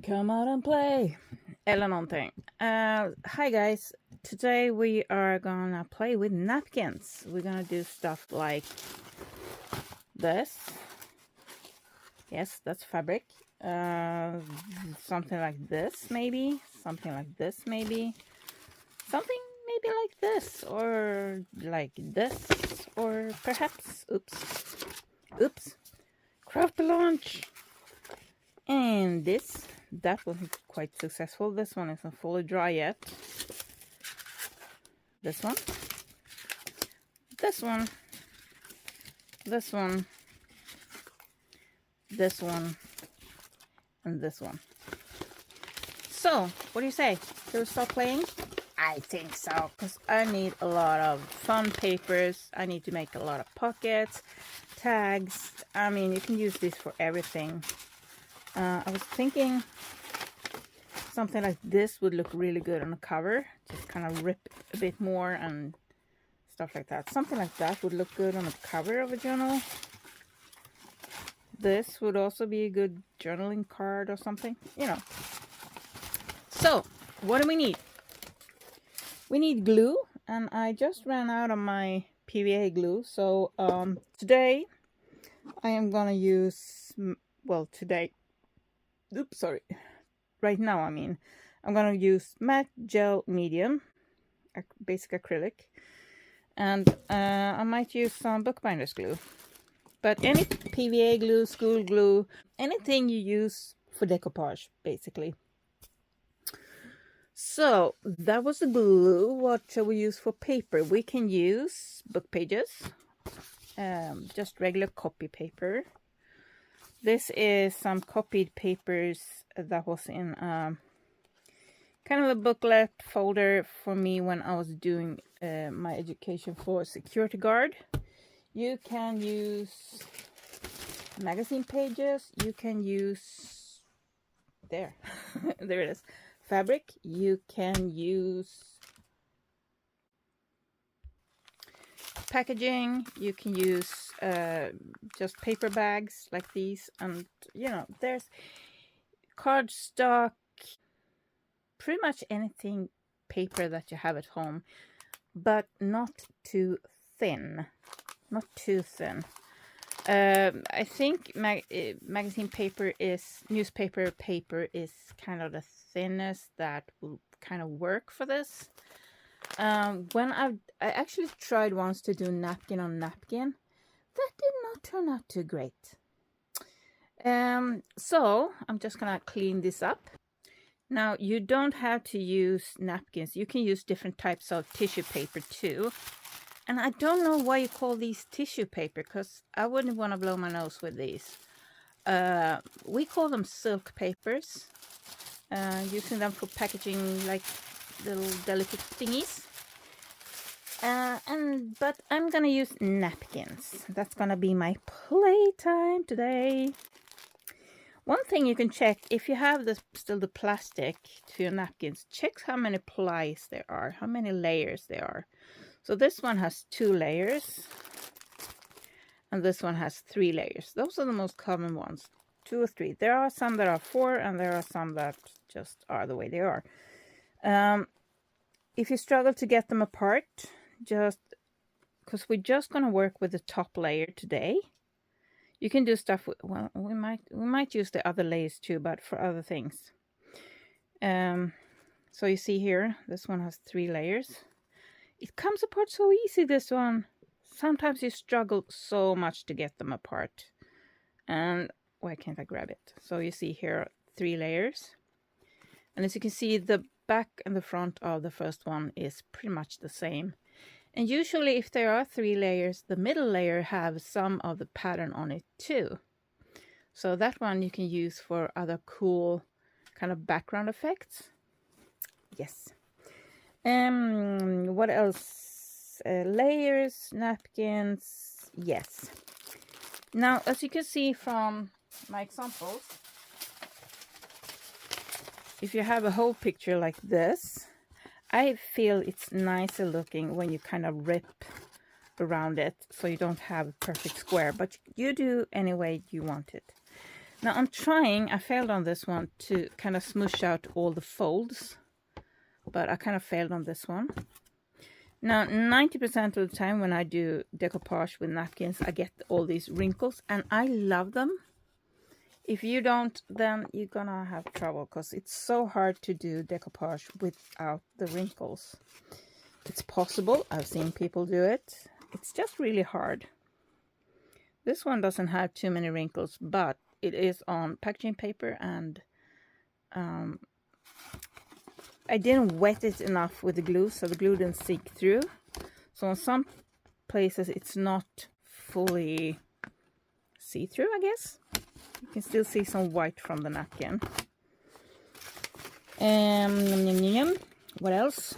Come out and play! Eller någonting. Hi guys, today we are gonna play with napkins. We're gonna do stuff like this. Yes, that's fabric. Something like this maybe. Something like this maybe. Something maybe like this. Or like this. Or perhaps, oops. Craft a launch! And that wasn't quite successful. This one isn't fully dry yet. This one. This one. This one. This one. And this one. So, what do you say? Should we start playing? I think so, because I need a lot of fun papers. I need to make a lot of pockets, tags. I mean, you can use this for everything. I was thinking something like this would look really good on the cover. Just kind of rip a bit more and stuff like that. Something like that would look good on the cover of a journal. This would also be a good journaling card or something, you know. So, what do we need? We need glue, and I just ran out of my PVA glue. So, today I am gonna use, well, today, oops, sorry. Right now, I mean, I'm gonna use matte gel medium, basic acrylic, and I might use some bookbinders glue. But any PVA glue, school glue, anything you use for decoupage, basically. So that was the glue. What shall we use for paper? We can use book pages, just regular copy paper. This is some copied papers that was in kind of a booklet folder for me when I was doing my education for security guard. You can use magazine pages. You can use, there, there it is, fabric. You can use packaging. You can use just paper bags like these, and you know, there's cardstock, pretty much anything paper that you have at home, but not too thin. Not too thin. I think magazine paper is, newspaper paper is kind of the thinnest that will kind of work for this. When I actually tried once to do napkin on napkin, that did not turn out too great. So I'm just gonna clean this up. Now, you don't have to use napkins. You can use different types of tissue paper too. And I don't know why you call these tissue paper, because I wouldn't want to blow my nose with these. We call them silk papers. Using them for packaging like little delicate thingies. But I'm gonna use napkins. That's gonna be my playtime today. One thing you can check, if you have still the plastic to your napkins, check how many plies there are, how many layers there are. So this one has 2 layers, and this one has 3 layers. Those are the most common ones, 2 or 3. There are some that are 4, and there are some that just are the way they are. If you struggle to get them apart, just because we're just going to work with the top layer today. You can do stuff with, well, we might use the other layers too, but for other things. So you see here, this one has 3 layers. It comes apart so easy, this one. Sometimes you struggle so much to get them apart. And why can't I grab it? So you see here 3 layers. And as you can see, the back and the front of the first one is pretty much the same. And usually if there are 3 layers, the middle layer has some of the pattern on it too. So that one you can use for other cool kind of background effects. Yes. What else? Layers, napkins, yes. Now, as you can see from my examples, if you have a whole picture like this, I feel it's nicer looking when you kind of rip around it, so you don't have a perfect square, but you do any way you want it. Now I'm trying, I failed on this one, to kind of smoosh out all the folds, but I kind of failed on this one. Now 90% of the time when I do decoupage with napkins, I get all these wrinkles, and I love them. If you don't, then you're gonna have trouble, because it's so hard to do decoupage without the wrinkles. It's possible, I've seen people do it. It's just really hard. This one doesn't have too many wrinkles, but it is on packaging paper, and I didn't wet it enough with the glue, so the glue didn't seep through. So in some places it's not fully see-through, I guess. You can still see some white from the napkin. What else?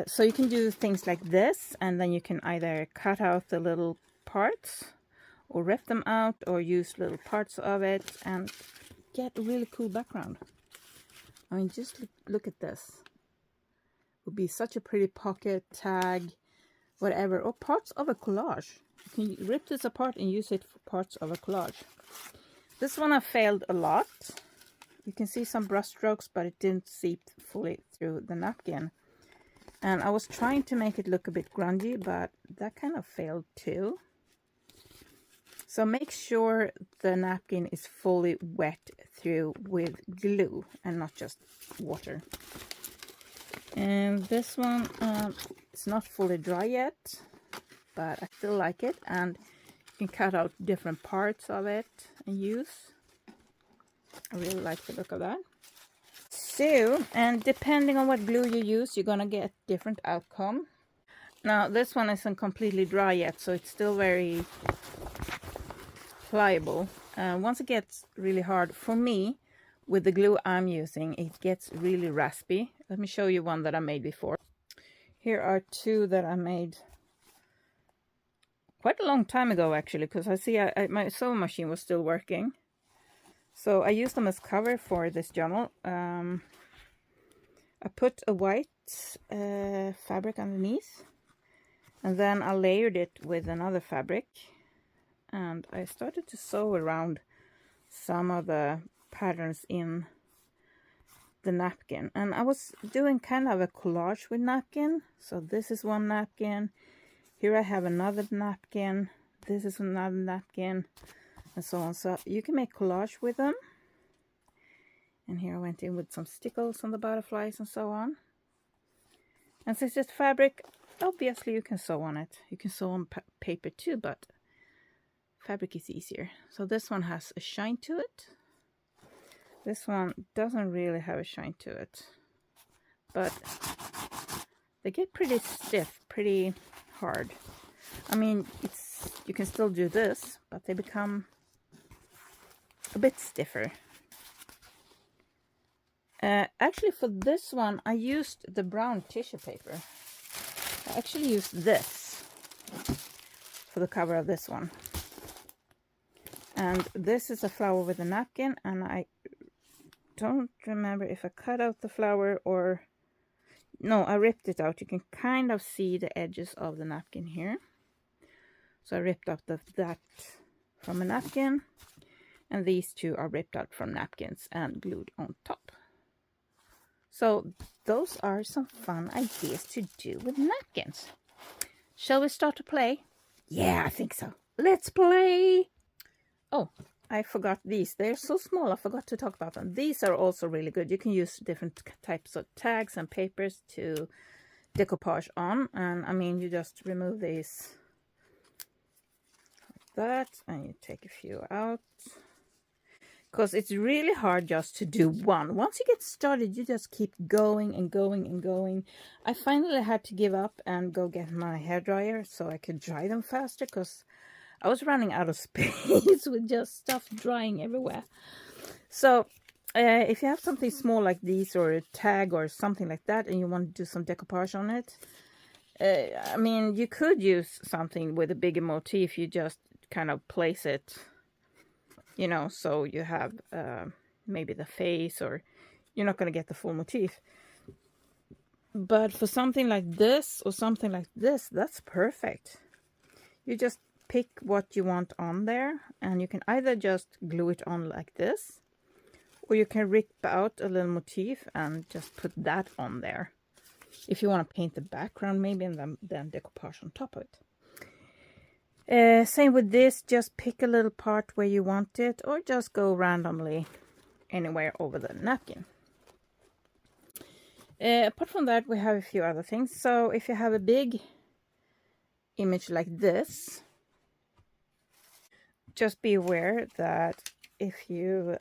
So you can do things like this, and then you can either cut out the little parts or rip them out, or use little parts of it and get a really cool background. I mean, just look at this. It would be such a pretty pocket, tag, whatever, or parts of a collage. You can rip this apart and use it for parts of a collage. This one I failed a lot. You can see some brush strokes, but it didn't seep fully through the napkin. And I was trying to make it look a bit grungy, but that kind of failed too. So make sure the napkin is fully wet through with glue and not just water. And this one, it's not fully dry yet, but I still like it. And you can cut out different parts of it and use. I really like the look of that. So, and depending on what glue you use, you're gonna get different outcome. Now this one isn't completely dry yet, so it's still very pliable. Once it gets really hard, for me, with the glue I'm using, it gets really raspy. Let me show you one that I made before. Here are two that I made quite a long time ago, actually, because I see my sewing machine was still working. So I used them as cover for this journal. I put a white fabric underneath, and then I layered it with another fabric, and I started to sew around some of the patterns in the napkin. And I was doing kind of a collage with napkin. So this is one napkin, here I have another napkin, this is another napkin, and so on. So you can make collage with them. And here I went in with some stickles on the butterflies and so on. And since it's fabric, obviously you can sew on it. You can sew on paper too, but fabric is easier. So this one has a shine to it. This one doesn't really have a shine to it, but they get pretty stiff, pretty hard. I mean, you can still do this, but they become a bit stiffer. Actually, for this one, I used the brown tissue paper. I actually used this for the cover of this one. And this is a flower with a napkin, and I don't remember if I cut out the flower or... No, I ripped it out. You can kind of see the edges of the napkin here. So I ripped out that from a napkin, and these two are ripped out from napkins and glued on top. So those are some fun ideas to do with napkins. Shall we start to play? Yeah, I think so. Let's play! Oh, I forgot these. They're so small, I forgot to talk about them. These are also really good. You can use different types of tags and papers to decoupage on. And I mean, you just remove these like that, and you take a few out. Because it's really hard just to do one. Once you get started, you just keep going and going and going. I finally had to give up and go get my hairdryer so I could dry them faster, because I was running out of space with just stuff drying everywhere. So if you have something small like these, or a tag or something like that, and you want to do some decoupage on it, I mean, you could use something with a bigger motif. You just kind of place it, you know, so you have maybe the face, or you're not going to get the full motif. But for something like this or something like this, that's perfect. You just pick what you want on there, and you can either just glue it on like this, or you can rip out a little motif and just put that on there. If you want to paint the background maybe, and then decoupage on top of it. Same with this, just pick a little part where you want it, or just go randomly anywhere over the napkin. Apart from that, we have a few other things. So if you have a big image like this, just be aware that if you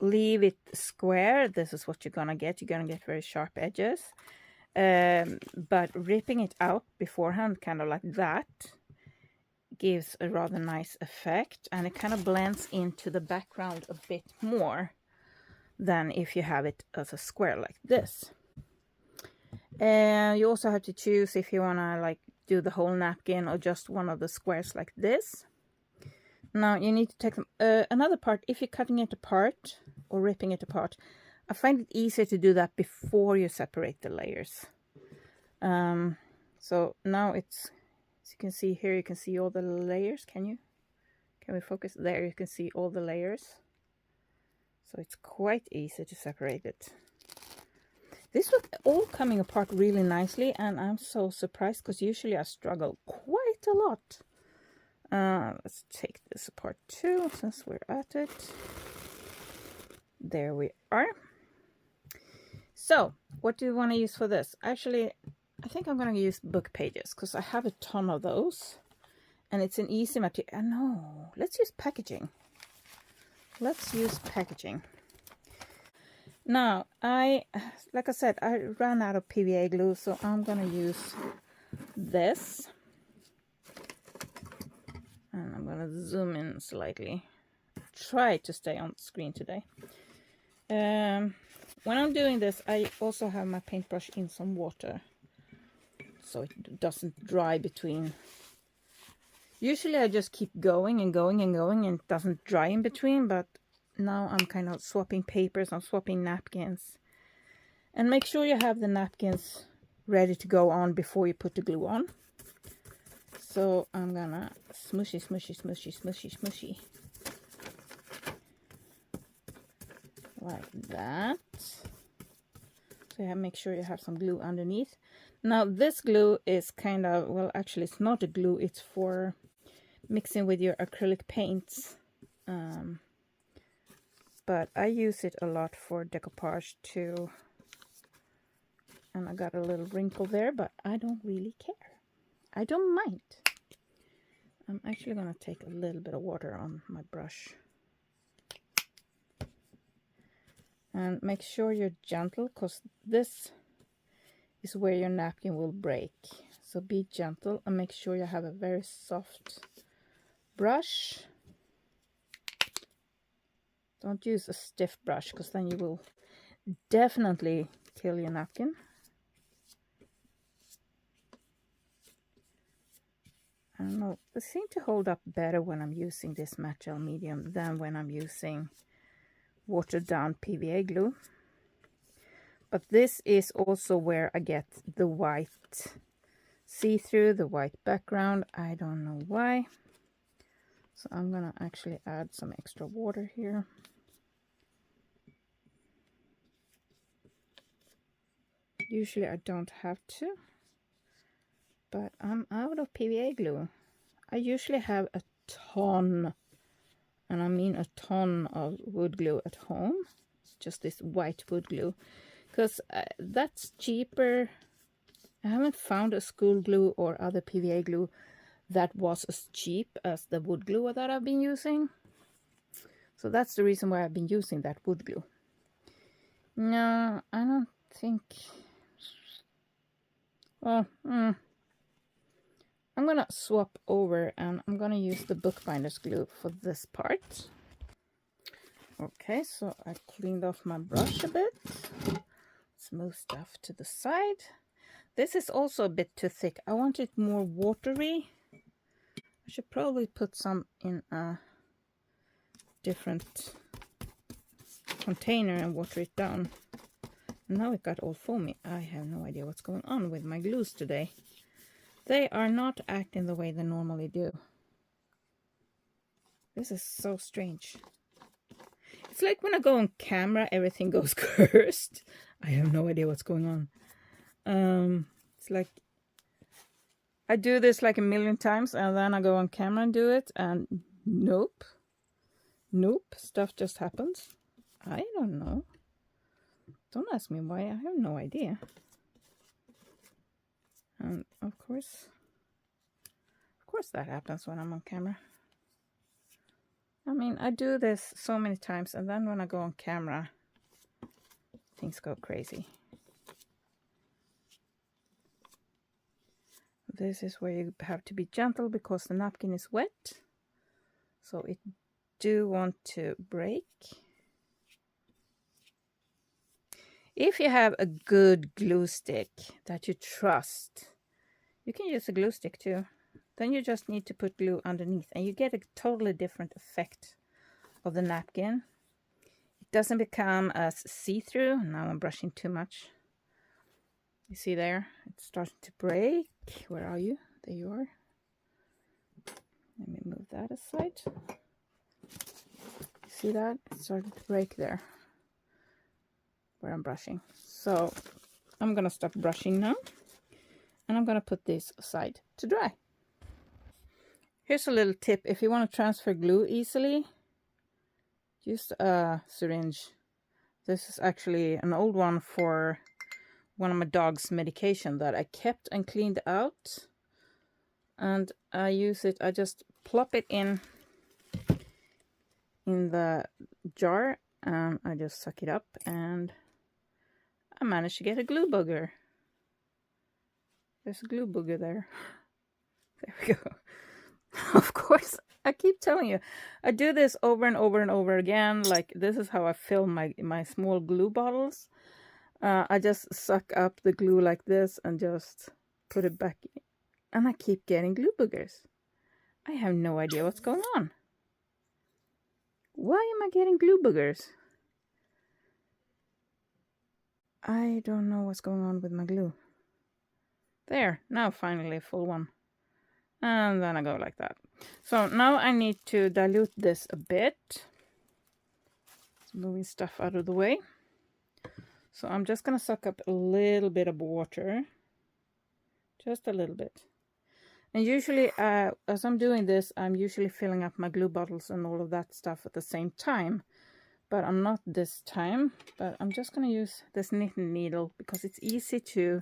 leave it square, this is what you're gonna get. You're gonna get very sharp edges. But ripping it out beforehand, kind of like that, gives a rather nice effect, and it kind of blends into the background a bit more than if you have it as a square like this. You also have to choose if you want to like do the whole napkin or just one of the squares like this. Now you need to take them another part. If you're cutting it apart or ripping it apart, I find it easier to do that before you separate the layers. So now it's, as you can see here, you can see all the layers. Can we focus? There you can see all the layers. So it's quite easy to separate it. This was all coming apart really nicely, and I'm so surprised because usually I struggle quite a lot. Let's take this apart too, since we're at it. There we are. So, what do you want to use for this? Actually, I think I'm going to use book pages because I have a ton of those. And it's an easy material. No, let's use packaging. Let's use packaging. Now, like I said, I ran out of PVA glue, so I'm going to use this. And I'm going to zoom in slightly. Try to stay on the screen today. When I'm doing this, I also have my paintbrush in some water, so it doesn't dry between. Usually I just keep going and going and going, and it doesn't dry in between, but now I'm kind of swapping papers, I'm swapping napkins. And make sure you have the napkins ready to go on before you put the glue on. So I'm gonna smushy, smushy, smushy, smushy, smushy. Like that. So you make sure you have some glue underneath. Now this glue is kind of, well, actually it's not a glue, it's for mixing with your acrylic paints. But I use it a lot for decoupage too. And I got a little wrinkle there, but I don't really care. I don't mind. I'm actually gonna take a little bit of water on my brush. And make sure you're gentle, because this is where your napkin will break. So be gentle and make sure you have a very soft brush. Don't use a stiff brush, because then you will definitely kill your napkin. I don't know, they seem to hold up better when I'm using this matte gel medium than when I'm using watered down PVA glue. But this is also where I get the white see-through, the white background. I don't know why. So I'm gonna actually add some extra water here. Usually I don't have to, but I'm out of PVA glue. I usually have a ton, and I mean a ton, of wood glue at home. Just this white wood glue, because that's cheaper. I haven't found a school glue or other PVA glue that was as cheap as the wood glue that I've been using. So that's the reason why I've been using that wood glue. No, I don't think. Well, I'm gonna swap over, and I'm gonna use the bookbinder's glue for this part. Okay, so I cleaned off my brush a bit. Let's move stuff to the side. This is also a bit too thick. I want it more watery. I should probably put some in a different container and water it down. Now it got all foamy. I have no idea what's going on with my glues today. They are not acting the way they normally do. This is so strange. It's like when I go on camera, everything goes cursed. I have no idea what's going on. It's like I do this like a million times and then I go on camera and do it and nope. Nope, stuff just happens. I don't know. Don't ask me why, I have no idea. And of course that happens when I'm on camera. I mean, I do this so many times and then when I go on camera, things go crazy. This is where you have to be gentle because the napkin is wet. So it do want to break. If you have a good glue stick that you trust, you can use a glue stick too. Then you just need to put glue underneath and you get a totally different effect of the napkin. It doesn't become as see-through. Now I'm brushing too much. You see there? It's starting to break. Where are you? There you are. Let me move that aside. You see that? It's starting to break there where I'm brushing. So I'm going to stop brushing now. And I'm going to put this aside to dry. Here's a little tip. If you want to transfer glue easily, use a syringe. This is actually an old one for one of my dog's medication that I kept and cleaned out. And I use it, I just plop it in the jar and I just suck it up and I managed to get a glue booger. There's a glue booger there. There we go. Of course, I keep telling you, I do this over and over and over again. Like this is how I fill my small glue bottles. I just suck up the glue like this and just put it back in. And I keep getting glue boogers. I have no idea what's going on. Why am I getting glue boogers? I don't know what's going on with my glue. There, now finally a full one. And then I go like that. So now I need to dilute this a bit. Just moving stuff out of the way. So I'm just going to suck up a little bit of water. Just a little bit. And usually, as I'm doing this, I'm usually filling up my glue bottles and all of that stuff at the same time. But I'm not this time. But I'm just going to use this knitting needle because it's easy to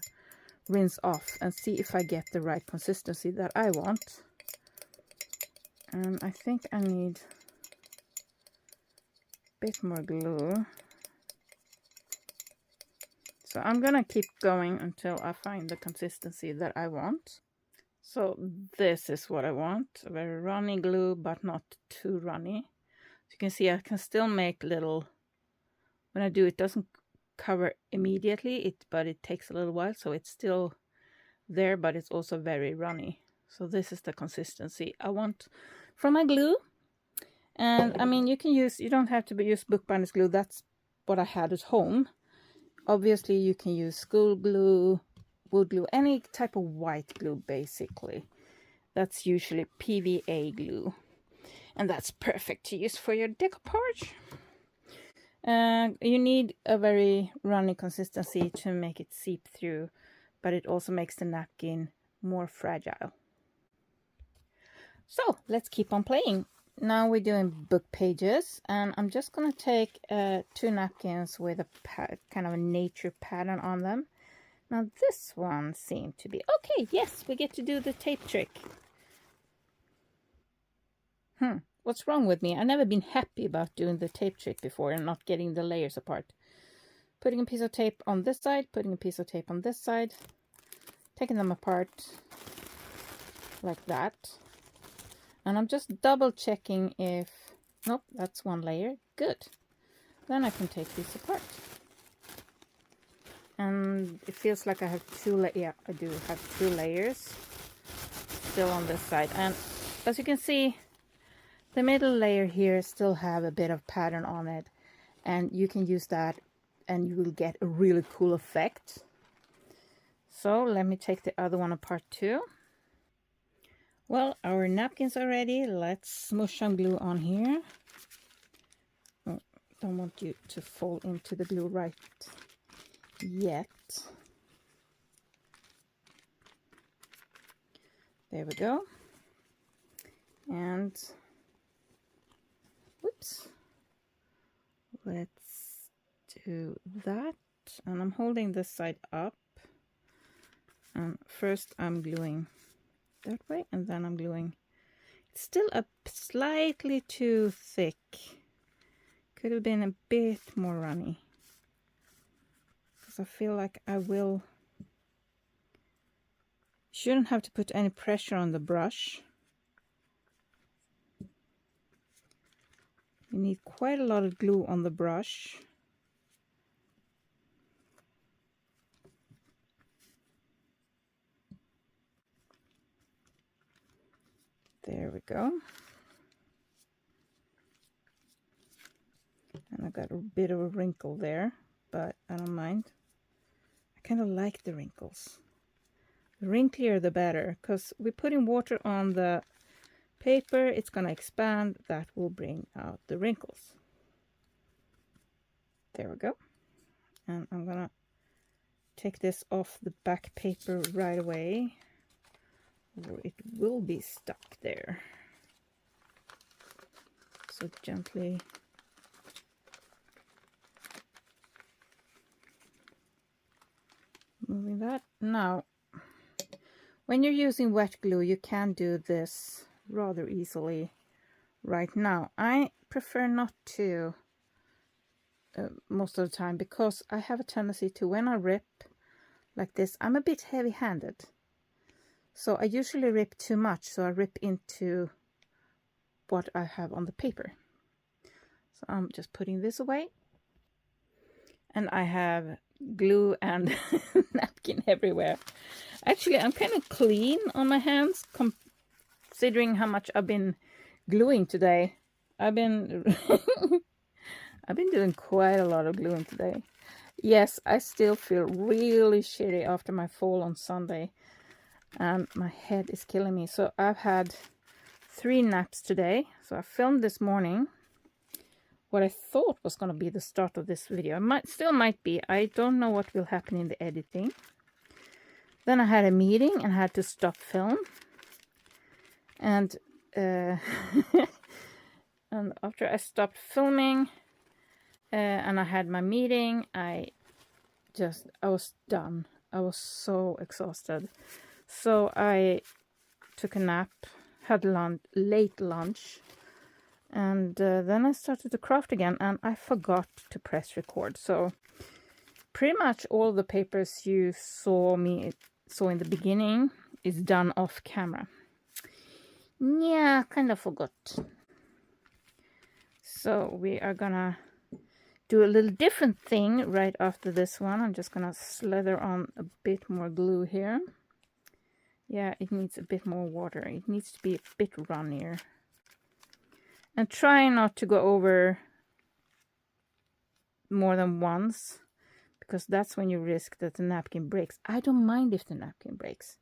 rinse off and see if I get the right consistency that I want. And I think I need a bit more glue. So I'm gonna keep going until I find the consistency that I want. So this is what I want, a very runny glue, but not too runny. As you can see, I can still make little, when I do it doesn't cover immediately, but it takes a little while, so it's still there, but it's also very runny. So this is the consistency I want from my glue. And I mean, you don't have to use bookbinders glue, that's what I had at home. Obviously, you can use school glue, wood glue, any type of white glue, basically. That's usually PVA glue. And that's perfect to use for your decoupage. You need a very runny consistency to make it seep through, but it also makes the napkin more fragile. So, let's keep on playing. Now we're doing book pages, and I'm just going to take 2 napkins with a kind of a nature pattern on them. Now this one seemed to be okay. Yes, we get to do the tape trick. What's wrong with me? I've never been happy about doing the tape trick before and not getting the layers apart. Putting a piece of tape on this side, putting a piece of tape on this side, taking them apart like that. And I'm just double checking if, nope, that's one layer. Good. Then I can take these apart. And it feels like I have yeah, I do have 2 layers still on this side. And as you can see, the middle layer here still have a bit of pattern on it. And you can use that and you will get a really cool effect. So let me take the other one apart too. Well, our napkins are ready. Let's smush some glue on here. Oh, don't want you to fall into the glue right yet. There we go. And whoops, let's do that. And I'm holding this side up. And first I'm gluing that way, and then I'm gluing. It's still slightly too thick. Could have been a bit more runny, because I feel like I shouldn't have to put any pressure on the brush. You need quite a lot of glue on the brush. There we go. And I got a bit of a wrinkle there, but I don't mind. I kind of like the wrinkles. The wrinklier the better, because we're putting water on the paper, it's going to expand. That will bring out the wrinkles. There we go. And I'm going to take this off the back paper right away, or it will be stuck there. So gently moving that. Now, when you're using wet glue, you can do this rather easily right now. I prefer not to most of the time, because I have a tendency to, when I rip like this, I'm a bit heavy-handed. So I usually rip too much, so I rip into what I have on the paper. So I'm just putting this away. And I have glue and napkin everywhere. Actually, I'm kind of clean on my hands, considering how much I've been gluing today. I've been doing quite a lot of gluing today. Yes, I still feel really shitty after my fall on Sunday, and my head is killing me. So I've had 3 naps today. So I filmed this morning what I thought was going to be the start of this video. It still might be. I don't know what will happen in the editing. Then I had a meeting and had to stop film. And and after I stopped filming and I had my meeting, I was done. I was so exhausted. So I took a nap, had late lunch. And then I started to craft again, and I forgot to press record. So pretty much all the papers you saw in the beginning is done off camera. Yeah, kind of forgot. So we are gonna do a little different thing right after this one. I'm just gonna slather on a bit more glue here. Yeah, it needs a bit more water. It needs to be a bit runnier. And try not to go over more than once, because that's when you risk that the napkin breaks. I don't mind if the napkin breaks,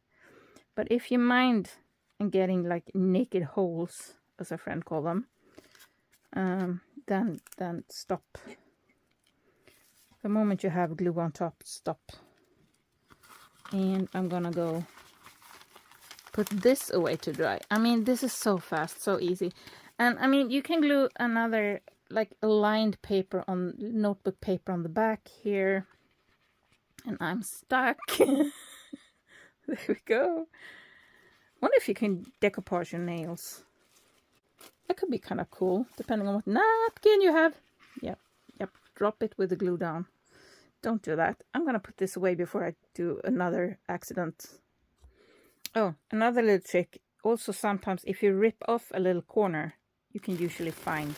but if you mind and getting like naked holes, as a friend called them, then stop. The moment you have glue on top, stop. And I'm gonna go put this away to dry. I mean, this is so fast, so easy. And I mean, you can glue another, like a lined paper on notebook paper on the back here. And I'm stuck. There we go. Wonder if you can decoupage your nails. That could be kind of cool, depending on what napkin you have. Yep. Drop it with the glue down. Don't do that. I'm gonna put this away before I do another accident. Oh, another little trick. Also, sometimes if you rip off a little corner, you can usually find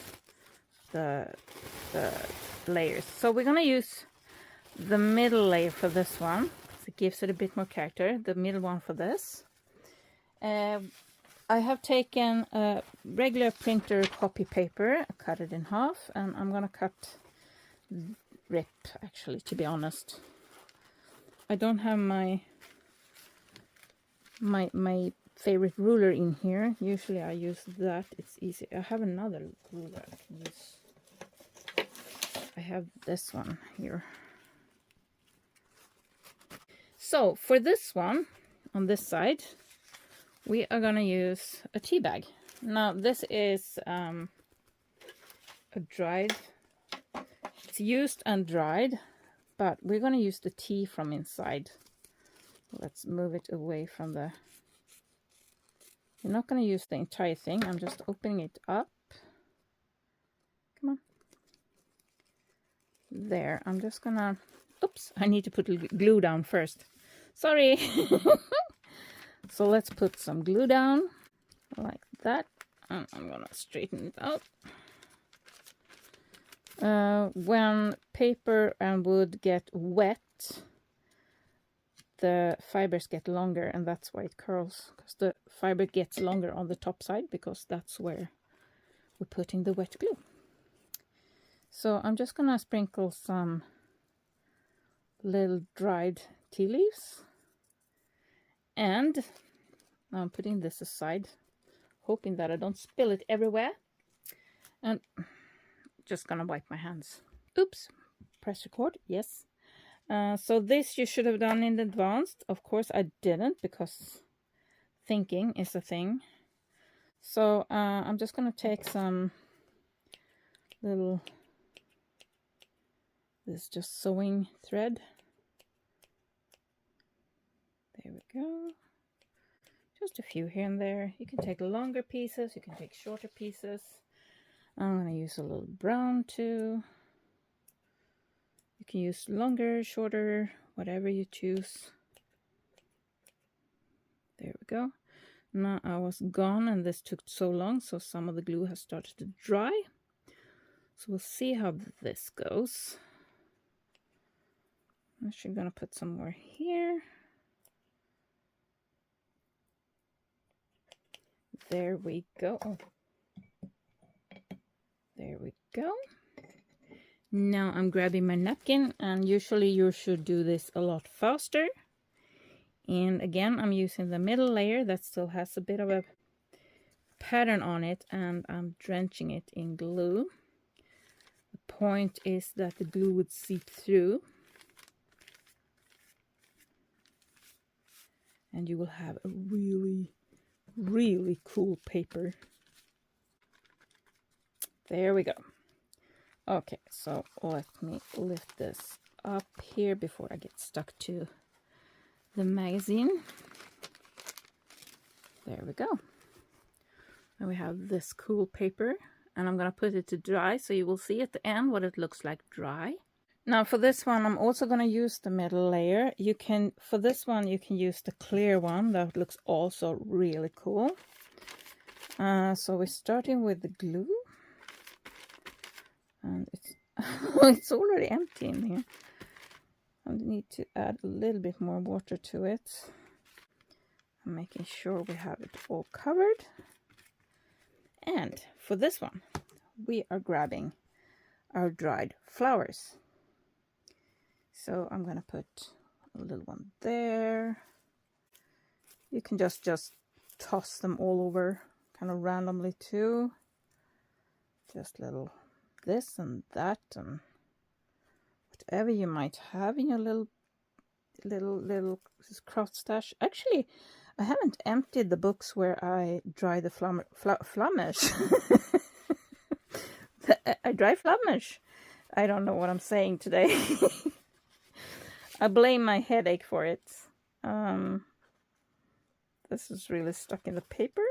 the layers. So we're gonna use the middle layer for this one, because it gives it a bit more character. The middle one for this. I have taken a regular printer copy paper, cut it in half, and I'm gonna cut rip, actually, to be honest. I don't have my favorite ruler in here. Usually I use that. It's easy. I have another ruler I can use. I have this one here. So for this one, on this side, we are gonna use a tea bag. Now this is a dried, it's used and dried, but we're gonna use the tea from inside. Let's move it away from the, we're not gonna use the entire thing. I'm just opening it up. Come on. There, I'm just gonna, oops, I need to put glue down first. Sorry. So let's put some glue down like that. And I'm gonna straighten it out. When paper and wood get wet, the fibers get longer, and that's why it curls, because the fiber gets longer on the top side, because that's where we're putting the wet glue. So I'm just gonna sprinkle some little dried tea leaves, and I'm putting this aside, hoping that I don't spill it everywhere, and just gonna wipe my hands. Oops, press record, yes. So this you should have done in advance. Of course I didn't, because thinking is a thing. So I'm just gonna take some little, this is just sewing thread. There we go. Just a few here and there. You can take longer pieces, you can take shorter pieces. I'm gonna use a little brown too. You can use longer, shorter, whatever you choose. There we go. Now I was gone and this took so long, so some of the glue has started to dry. So we'll see how this goes. I'm actually gonna put some more here. There we go. Oh. There we go. Now I'm grabbing my napkin, and usually you should do this a lot faster. And again, I'm using the middle layer that still has a bit of a pattern on it, and I'm drenching it in glue. The point is that the glue would seep through, and you will have a really cool paper. There we go. Okay, so let me lift this up here before I get stuck to the magazine. There we go. And we have this cool paper, and I'm gonna put it to dry, so you will see at the end what it looks like dry. Now for this one, I'm also gonna use the middle layer. You can, for this one, you can use the clear one. That looks also really cool. So we're starting with the glue. And it's it's already empty in here. I need to add a little bit more water to it. I'm making sure we have it all covered. And for this one, we are grabbing our dried flowers. So I'm gonna put a little one there. You can just toss them all over, kind of randomly too. Just little this and that, and whatever you might have in your little craft stash. Actually, I haven't emptied the books where I dry the flamish. I dry flamish. I don't know what I'm saying today. I blame my headache for it. This is really stuck in the paper.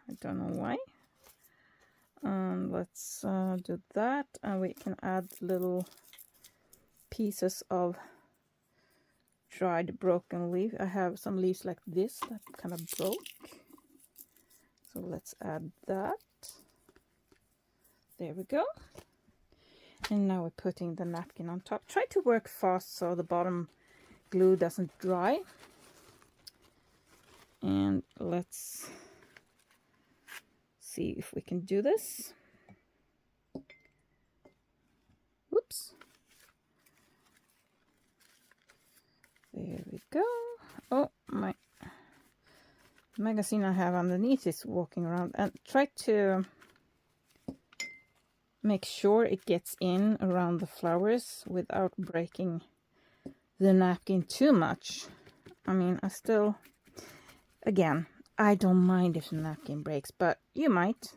I don't know why. Let's do that, and we can add little pieces of dried broken leaf. I have some leaves like this that kind of broke, so let's add that. There we go. And now we're putting the napkin on top. Try to work fast so the bottom glue doesn't dry. And let's see if we can do this. Whoops. There we go. Oh, my magazine I have underneath is walking around, and try to make sure it gets in around the flowers without breaking the napkin too much. I mean, again, I don't mind if the napkin breaks, but you might.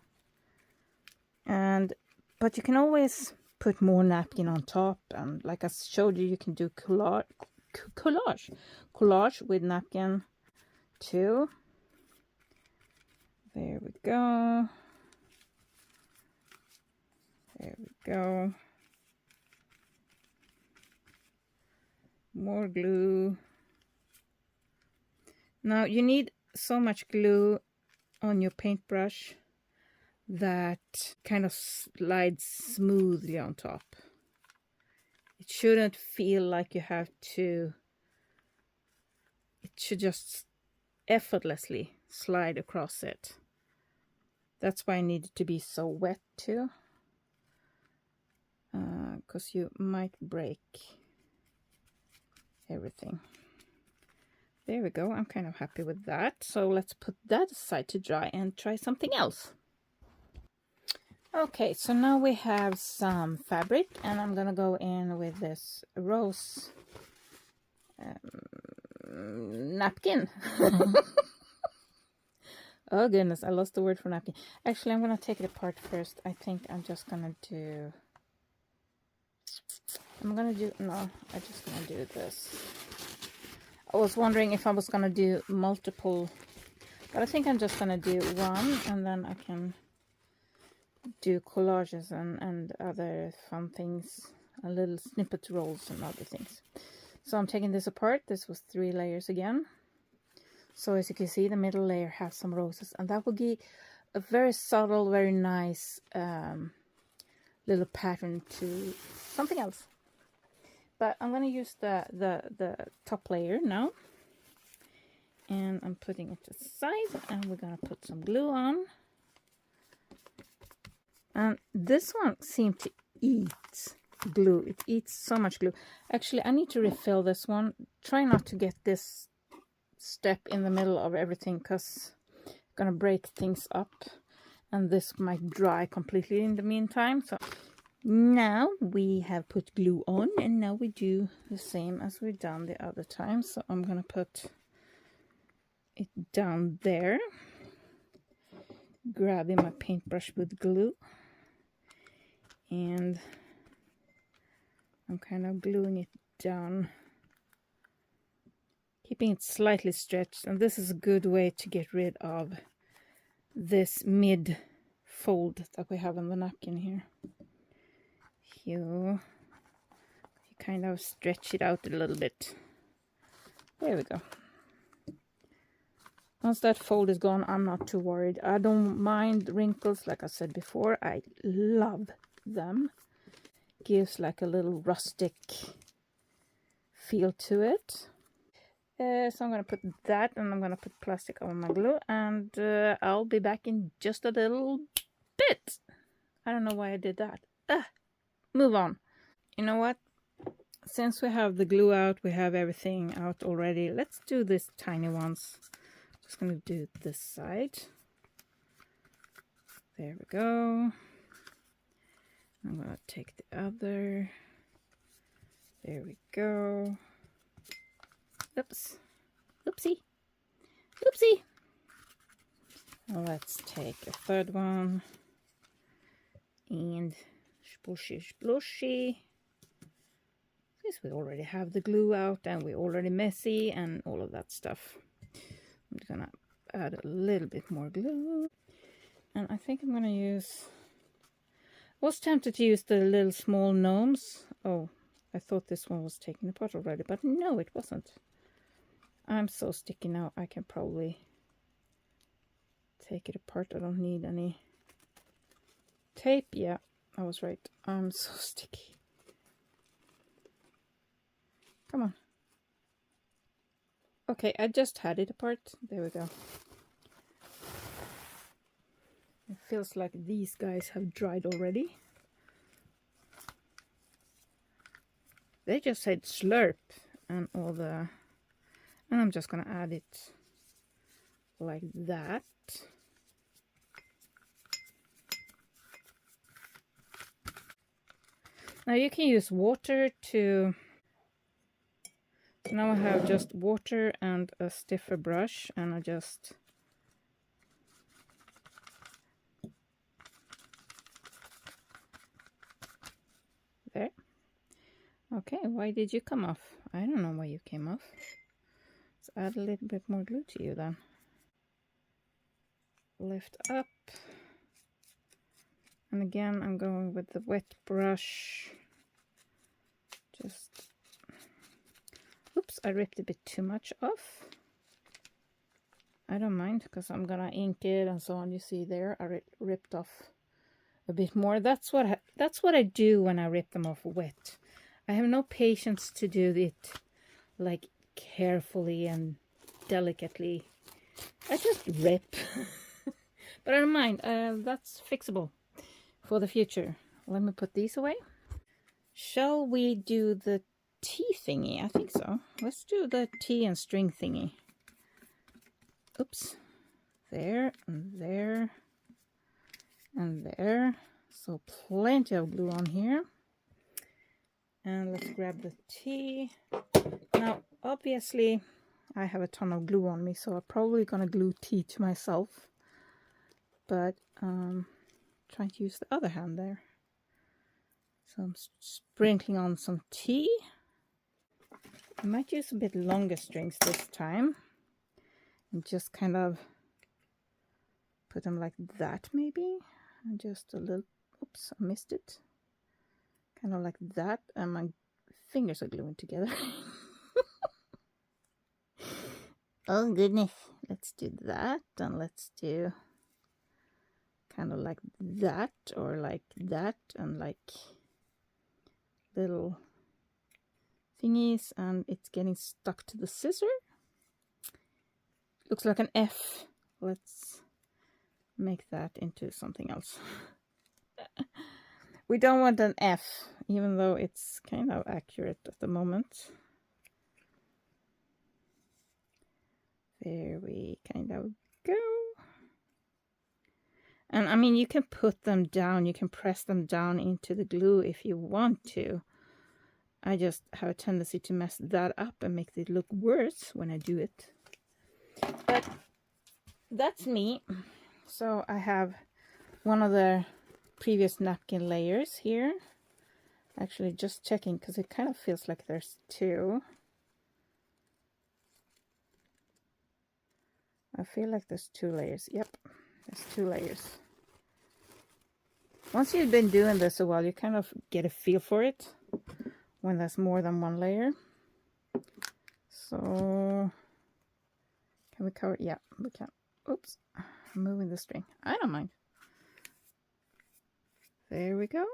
But you can always put more napkin on top, and like I showed you, you can do collage with napkin too. There we go. There we go. More glue. Now you need so much glue on your paintbrush that kind of slides smoothly on top. It shouldn't feel like you have to. It should just effortlessly slide across it. That's why I need it to be so wet too, because you might break everything. There we go. I'm kind of happy with that. So let's put that aside to dry and try something else. Okay, so now we have some fabric, and I'm gonna go in with this rose napkin. Oh goodness, I lost the word for napkin. Actually, I'm gonna take it apart first. I think I'm just gonna do... no, I'm just gonna do this. I was wondering if I was gonna do multiple, but I think I'm just gonna do one, and then I can do collages and other fun things, a little snippet rolls and other things. So I'm taking this apart. This was 3 layers again. So as you can see, the middle layer has some roses, and that will give a very subtle, very nice little pattern to something else. But I'm going to use the top layer now, and I'm putting it aside, and we're going to put some glue on. And this one seemed to eat glue. It eats so much glue. Actually, I need to refill this one. Try not to get this step in the middle of everything, because it's gonna break things up, and this might dry completely in the meantime. So now we have put glue on, and now we do the same as we've done the other time. So I'm gonna put it down there, grabbing my paintbrush with glue, and I'm kind of gluing it down, keeping it slightly stretched. And this is a good way to get rid of this mid fold that we have on the napkin here. You kind of stretch it out a little bit. There we go. Once that fold is gone, I'm not too worried. I don't mind wrinkles, like I said before. I love them. Gives like a little rustic feel to it. So I'm going to put that, and I'm going to put plastic over my glue, and I'll be back in just a little bit. I don't know why I did that. Move on. You know what? Since we have the glue out, we have everything out already. Let's do this tiny ones. Just going to do this side. There we go. I'm going to take the other. There we go. Oops. Oopsie. Oopsie. Now let's take a third one. And splooshy, splooshy. Since we already have the glue out, and we're already messy and all of that stuff. I'm just gonna add a little bit more glue. And I think I'm gonna use... I was tempted to use the little small gnomes. Oh, I thought this one was taken apart already, but no, it wasn't. I'm so sticky now, I can probably take it apart. I don't need any tape. Yeah, I was right. I'm so sticky. Come on. Okay, I just had it apart. There we go. It feels like these guys have dried already. They just said slurp and all the... And I'm just gonna add it like that. Now you can use water to... So now I have just water and a stiffer brush, and I just... There. Okay, why did you come off? I don't know why you came off. Let's add a little bit more glue to you then. Lift up. And again, I'm going with the wet brush. Just... Oops, I ripped a bit too much off. I don't mind, because I'm gonna ink it and so on. You see there, I ripped off a bit more. That's what I do when I rip them off wet. I have no patience to do it like carefully and delicately. I just rip. But I don't mind. That's fixable for the future. Let me put these away. Shall we do the tea thingy? I think so. Let's do the tea and string thingy. Oops. There and there and there. So plenty of glue on here. And let's grab the tea. Now, obviously, I have a ton of glue on me, so I'm probably gonna glue tea to myself. But trying to use the other hand there. So I'm sprinkling on some tea. I might use a bit longer strings this time. And just kind of put them like that maybe. And just a little, oops, I missed it. Kind of like that, and my fingers are gluing together. Oh goodness. Let's do that, and let's do kind of like that, or like that, and like little thingies, and it's getting stuck to the scissor. Looks like an F. Let's make that into something else. We don't want an F, even though it's kind of accurate at the moment. There we kind of go. And I mean, you can put them down, you can press them down into the glue if you want to. I just have a tendency to mess that up and make it look worse when I do it. But that's me. So I have one of the previous napkin layers here. Actually, just checking, because it kind of feels like there's two. I feel like there's 2 layers. Yep, there's 2 layers. Once you've been doing this a while, you kind of get a feel for it when there's more than 1 layer. So, can we cover? Yeah, we can. Oops, I'm moving the string. I don't mind. There we go.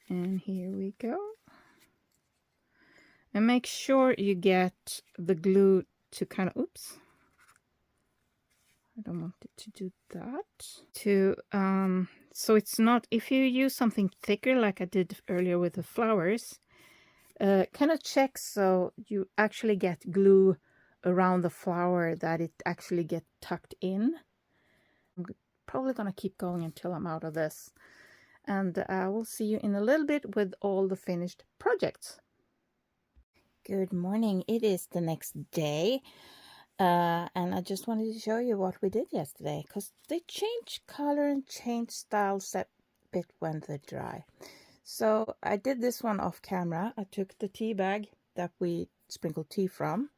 And here we go. And make sure you get the glue to kind of, oops. I don't want it to do that. To, so it's not, if you use something thicker like I did earlier with the flowers, kind of check so you actually get glue around the flower, that it actually gets tucked in. I'm probably gonna keep going until I'm out of this. And I will see you in a little bit with all the finished projects. Good morning. It is the next day. And I just wanted to show you what we did yesterday, because they changed color and changed styles that bit when they dry. So I did this one off camera. I took the tea bag that we sprinkled tea from,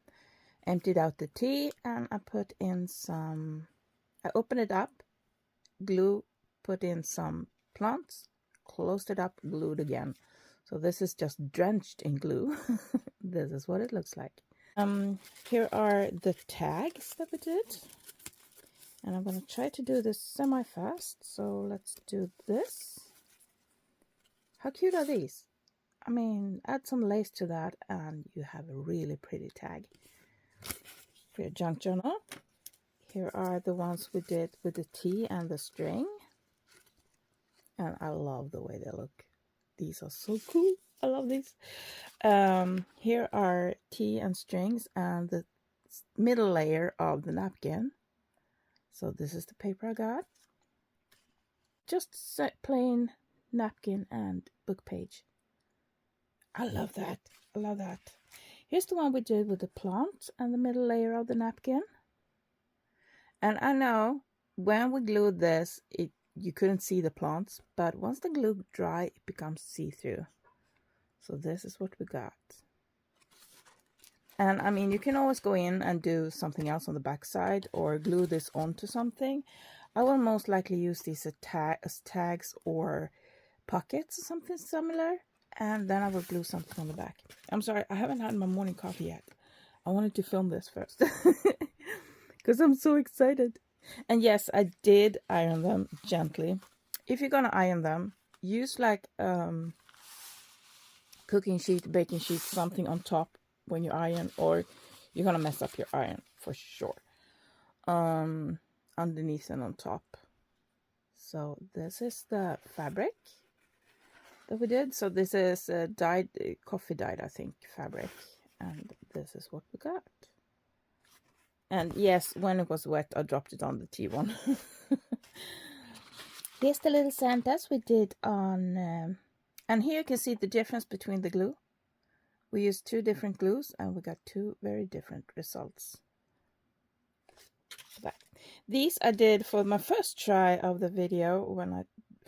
emptied out the tea, and I put in some, I opened it up, glue, put in some plants, closed it up, glued again. So this is just drenched in glue. This is what it looks like. Here are the tags that we did, and I'm going to try to do this semi-fast, so let's do this. How cute are these? I mean, add some lace to that and you have a really pretty tag for your junk journal. Here are the ones we did with the tea and the string, and I love the way they look. These are so cool. I love these. Here are tea and strings and the middle layer of the napkin. So this is the paper I got. Just plain napkin and book page. I love that. I love that. Here's the one we did with the plant and the middle layer of the napkin. And I know when we glued this, you couldn't see the plants, but once the glue dry, it becomes see-through. So this is what we got. And I mean, you can always go in and do something else on the back side or glue this onto something. I will most likely use these as tags or pockets or something similar. And then I will glue something on the back. I'm sorry, I haven't had my morning coffee yet. I wanted to film this first. Because I'm so excited. And yes, I did iron them gently. If you're gonna iron them, use like cooking sheet, baking sheet, something on top when you iron, or you're gonna mess up your iron for sure. Underneath and on top. So this is the fabric that we did. So this is dyed, coffee dyed, I think, fabric. And this is what we got. And yes, when it was wet, I dropped it on the T1. Here's the little Santas we did on... and here you can see the difference between the glue. We used 2 different glues and we got 2 very different results. But these I did for my first try of the video when I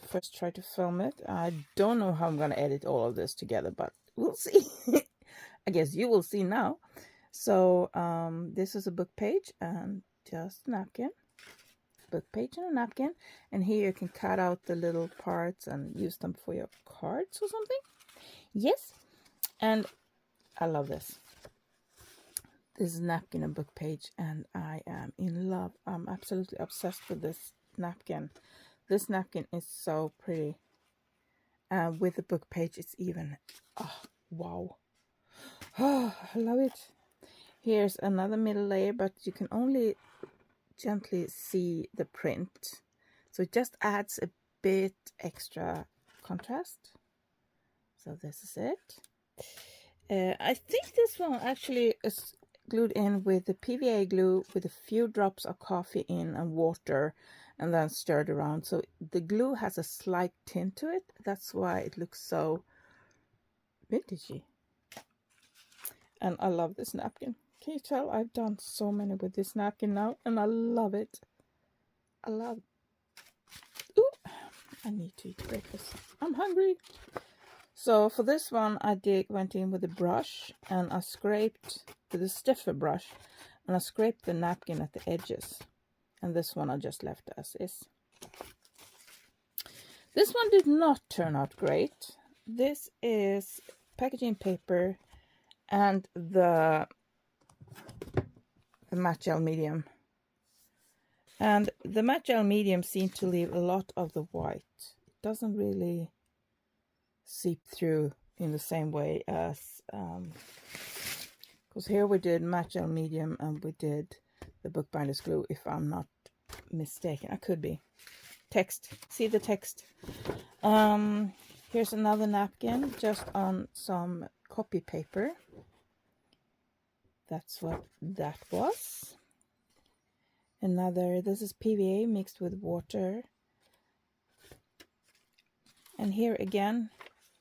first tried to film it. I don't know how I'm going to edit all of this together, but we'll see. I guess you will see now. So this is a book page and just a napkin. Book page and a napkin. And here you can cut out the little parts and use them for your cards or something. Yes. And I love this. This is napkin and book page, and I am in love. I'm absolutely obsessed with this napkin. This napkin is so pretty. With the book page, it's even, oh, wow. Oh, I love it. Here's another middle layer, but you can only gently see the print. So it just adds a bit extra contrast. So this is it. I think this one actually is glued in with the PVA glue with a few drops of coffee in and water and then stirred around. So the glue has a slight tint to it. That's why it looks so vintagey. And I love this napkin. Can you tell I've done so many with this napkin now and I love it. I love it. Ooh, I need to eat breakfast. I'm hungry. So for this one, I went in with a brush and I scraped with a stiffer brush and I scraped the napkin at the edges. And this one I just left as is. This one did not turn out great. This is packaging paper and the matte gel medium. And the matte gel medium seemed to leave a lot of the white. It doesn't really seep through in the same way as because here we did matte gel medium and we did the bookbinder's glue, if I'm not mistaken. I could be. Text, see the text. Here's another napkin just on some copy paper. That's what that was. Another, this is PVA mixed with water. And here again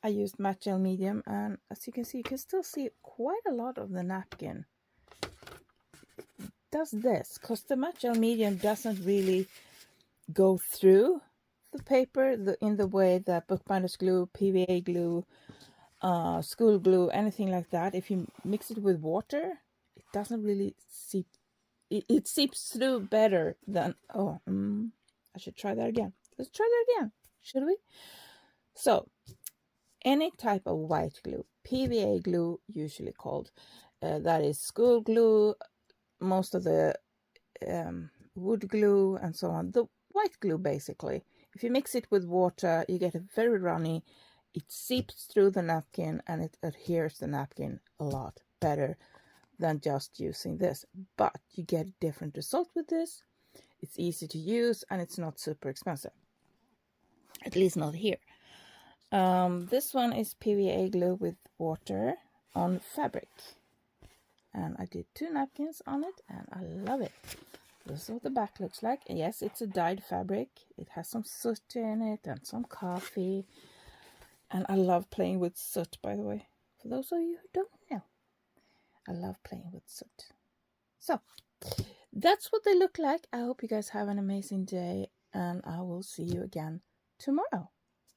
I used matte gel medium, and as you can still see quite a lot of the napkin. It does this because the matte gel medium doesn't really go through the paper in the way that bookbinder's glue, PVA glue, school glue, anything like that. If you mix it with water, it doesn't really seep. It seeps through better than, I should try that again. Let's try that again, should we? So any type of white glue, PVA glue usually called, that is school glue, most of the wood glue and so on, the white glue basically. If you mix it with water, you get a very runny, it seeps through the napkin and it adheres the napkin a lot better than just using this. But you get a different result with this. It's easy to use and it's not super expensive. At least not here. This one is PVA glue with water on fabric. And I did 2 napkins on it, and I love it. This is what the back looks like. And yes, it's a dyed fabric. It has some soot in it and some coffee. And I love playing with soot, by the way. For those of you who don't know, I love playing with soot. So, that's what they look like. I hope you guys have an amazing day, and I will see you again tomorrow.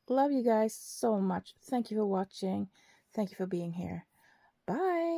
Love you guys so much. Thank you for watching. Thank you for being here. Bye.